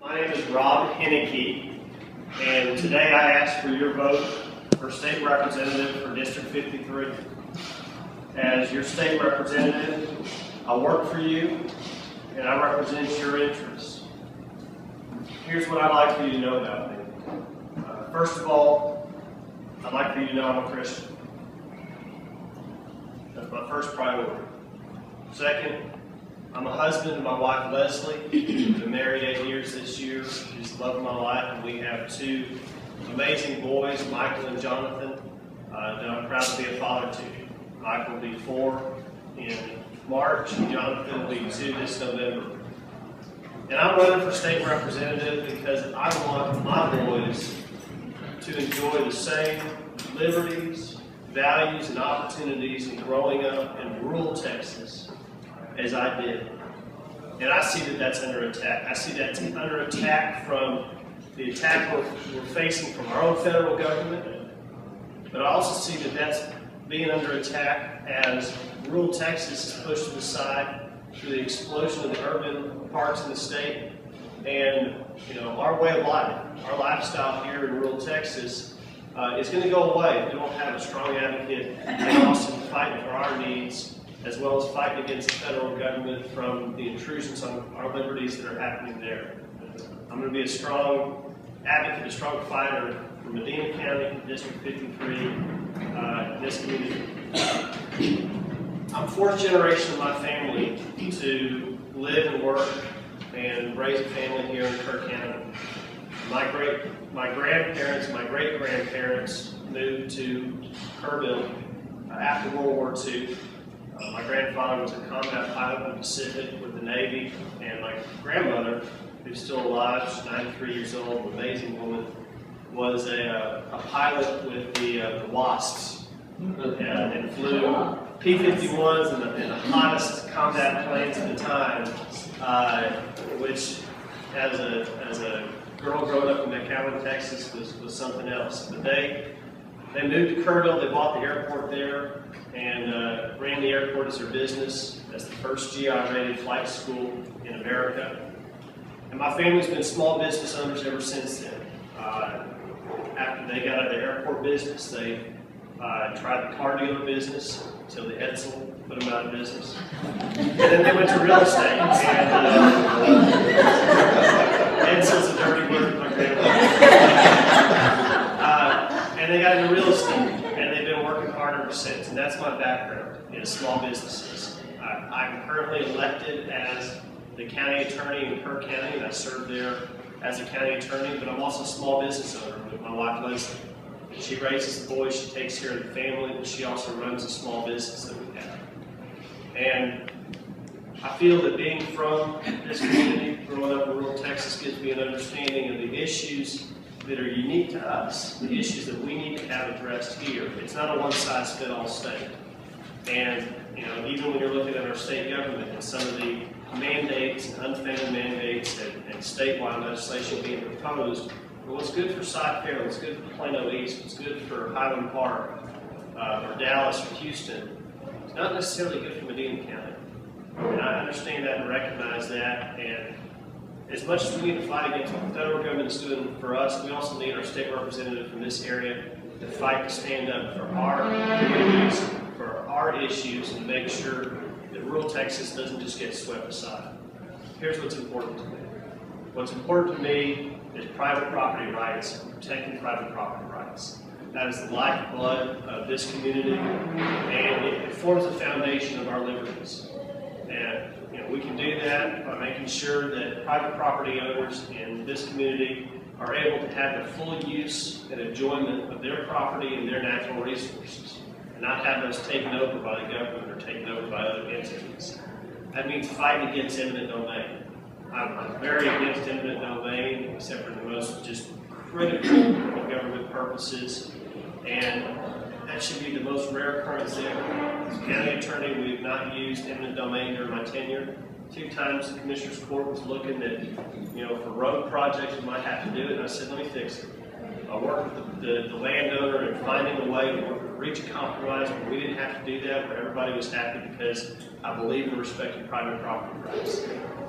My name is Rob Henneke, and today I ask for your vote for state representative for District 53. As your state representative, I work for you, and I represent your interests. Here's what I'd like for you to know about me. First of all, I'd like for you to know I'm a Christian. That's my first priority. Second, I'm a husband to my wife, Leslie. We've been married 8 years this year. She's the love of my life, and we have two amazing boys, Michael and Jonathan, that I'm proud to be a father to. Michael will be 4 in March, and Jonathan will be 2 this November. And I'm running for state representative because I want my boys to enjoy the same liberties, values, and opportunities in growing up in rural Texas as I did. And I see that that's under attack. I see that's under attack from the attack we're facing from our own federal government, but I also see that that's being under attack as rural Texas is pushed to the side through the explosion of the urban parts in the state. And our way of life, our lifestyle here in rural Texas is going to go away if we don't have a strong advocate in Austin fighting for our needs, as well as fighting against the federal government from the intrusions on our liberties that are happening there. I'm going to be a strong advocate, a strong fighter for Medina County, District 53, in this community. I'm 4th generation of my family to live and work and raise a family here in Kerr County. My grandparents, my great-grandparents moved to Kerrville after World War II. My grandfather was a combat pilot in the Pacific with the Navy, and my grandmother, who's still alive, she's 93 years old, an amazing woman, was a pilot with the Wasps, and flew P-51s and the hottest combat planes at the time, which as a girl growing up in McAllen, Texas, was something else. But they moved to Kerrville, they bought the airport there, and ran the airport as their business, as the first GI-rated flight school in America. And my family's been small business owners ever since then. After they got out of the airport business, they tried the car dealer business until the Edsel put them out of business. And then they went to real estate. And Edsel's a dirty word for my grandmother. And they got into real estate, and they've been working hard ever since. And that's my background in small businesses. I'm currently elected as the county attorney in Kerr County, and I serve there as a county attorney, but I'm also a small business owner with my wife, Leslie. She raises the boys, she takes care of the family, but she also runs a small business that we have. And I feel that being from this community, growing up in rural Texas, gives me an understanding of the issues that are unique to us, the issues that we need to have addressed here. It's not a one-size-fits-all state. And even when you're looking at our state government and some of the mandates and unfunded mandates and statewide legislation being proposed, what's good for Cyfair, what's good for Plano East, what's good for Highland Park, or Dallas, or Houston, it's not necessarily good for Medina County. And I understand that and recognize that. And as much as we need to fight against what the federal government is doing for us, we also need our state representative from this area to fight to stand up for our communities, for our issues, and make sure that rural Texas doesn't just get swept aside. Here's what's important to me. What's important to me is private property rights and protecting private property rights. That is the lifeblood of this community, and it forms the foundation of our liberties. And we can do that by making sure that private property owners in this community are able to have the full use and enjoyment of their property and their natural resources, and not have those taken over by the government or taken over by other entities. That means fighting against eminent domain. I'm very against eminent domain, except for the most just critical of government purposes, and that should be the most rare occurrence ever. As a county attorney, we have not used eminent domain during my tenure. 2 times the Commissioner's Court was looking at, for road projects, we might have to do it, and I said, let me fix it. I worked with the landowner in finding a way to work with reach a compromise where we didn't have to do that, where everybody was happy, because I believe in respecting private property rights.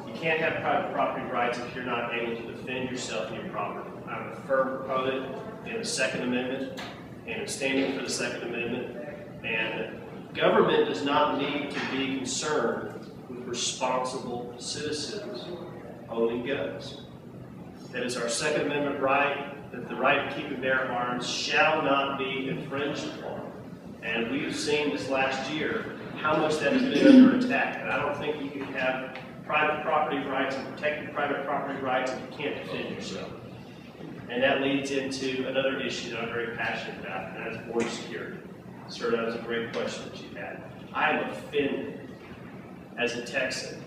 You can't have private property rights if you're not able to defend yourself and your property. I'm a firm proponent in the Second Amendment, and I'm standing for the Second Amendment. And government does not need to be concerned with responsible citizens owning guns. That is our Second Amendment right, that the right to keep and bear arms shall not be infringed upon. And we have seen this last year how much that has been under attack. And I don't think you can have private property rights and protected private property rights if you can't defend yourself. And that leads into another issue that I'm very passionate about, and that's border security. Sir, that was a great question that you had. I am offended as a Texan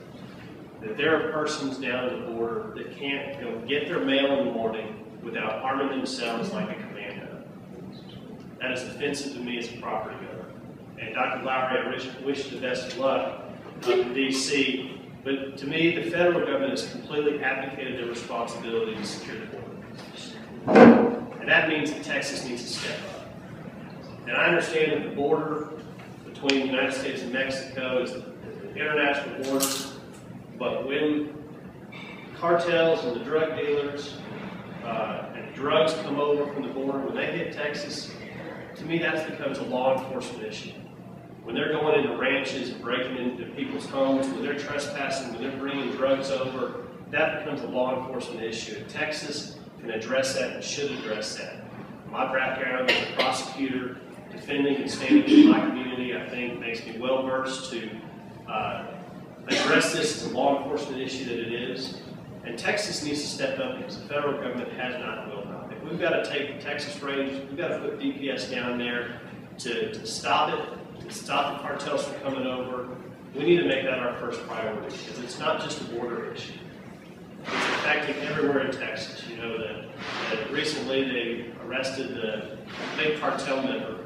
that there are persons down at the border that can't get their mail in the morning without arming themselves like a commando. That is offensive to me as a property owner. And Dr. Lowry, I wish you the best of luck in D.C., but to me, the federal government has completely abdicated their responsibility to secure the border. And that means that Texas needs to step up. And I understand that the border between the United States and Mexico is the international border, but when cartels and the drug dealers and drugs come over from the border, when they hit Texas, to me that becomes a law enforcement issue. When they're going into ranches and breaking into people's homes, when they're trespassing, when they're bringing drugs over, that becomes a law enforcement issue. And Texas can address that and should address that. My background as a prosecutor, defending and standing in my community, I think makes me well versed to address this as a law enforcement issue that it is. And Texas needs to step up because the federal government has not and will not. If we've got to take the Texas Rangers, we've got to put DPS down there to stop it, to stop the cartels from coming over. We need to make that our first priority because it's not just a border issue. It's affecting everywhere in Texas. You know that recently they arrested the big cartel member.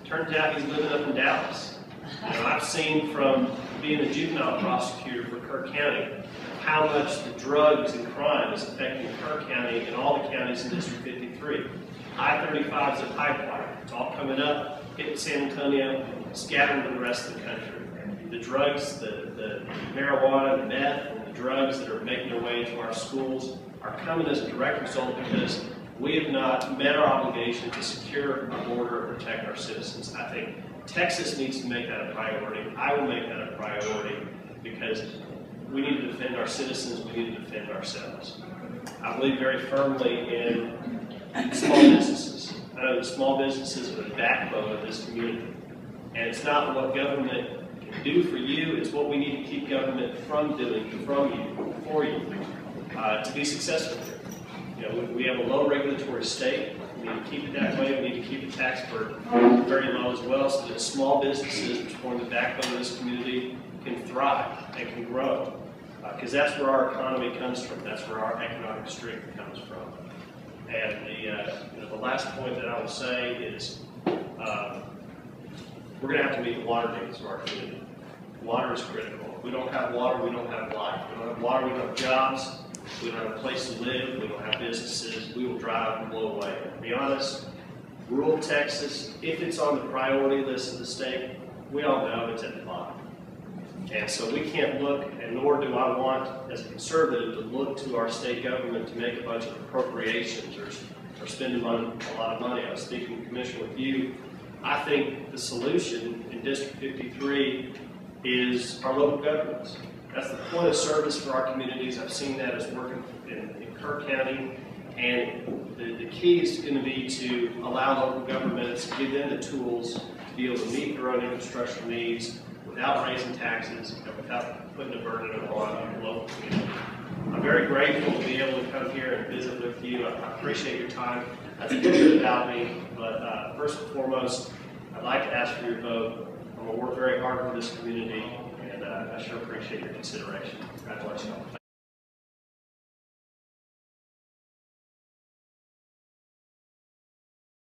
Turns out he's living up in Dallas. You know, I've seen from being a juvenile prosecutor for Kirk County how much the drugs and crime is affecting Kirk County and all the counties in District 53. I-35 is a pipeline. It's all coming up, hitting San Antonio, scattering to the rest of the country. The drugs, the marijuana, the meth, and the drugs that are making their way into our schools are coming as a direct result because we have not met our obligation to secure our border and protect our citizens. I think Texas needs to make that a priority. I will make that a priority because we need to defend our citizens, we need to defend ourselves. I believe very firmly in small businesses. I know that small businesses are the backbone of this community. And it's not what government can do for you, it's what we need to keep government from doing from you, for you, to be successful here. You know, we have a low regulatory state. We need to keep it that way. We need to keep the tax burden very low as well so that small businesses, which form the backbone of this community, can thrive and can grow. Because that's where our economy comes from. That's where our economic strength comes from. And the last point that I will say is we're going to have to meet the water needs of our community. Water is critical. If we don't have water, we don't have life. If we don't have water, we don't have jobs. We don't have a place to live. We don't have businesses. We will drive and blow away. To be honest, rural Texas, if it's on the priority list of the state, we all know it's at the bottom. And so we can't look, and nor do I want, as a conservative, to look to our state government to make a bunch of appropriations or spending a lot of money. I was speaking, Commissioner, with you. I think the solution in District 53 is our local governments. That's the point of service for our communities. I've seen that as working in Kirk County. And the key is going to be to allow local governments, give them the tools to be able to meet their own infrastructure needs without raising taxes and without putting a burden on the local community. I'm very grateful to be able to come here and visit with you. I appreciate your time. That's a little bit about me, but first and foremost, I'd like to ask for your vote. I'm going to work very hard for this community, and I sure appreciate your consideration. Congratulations.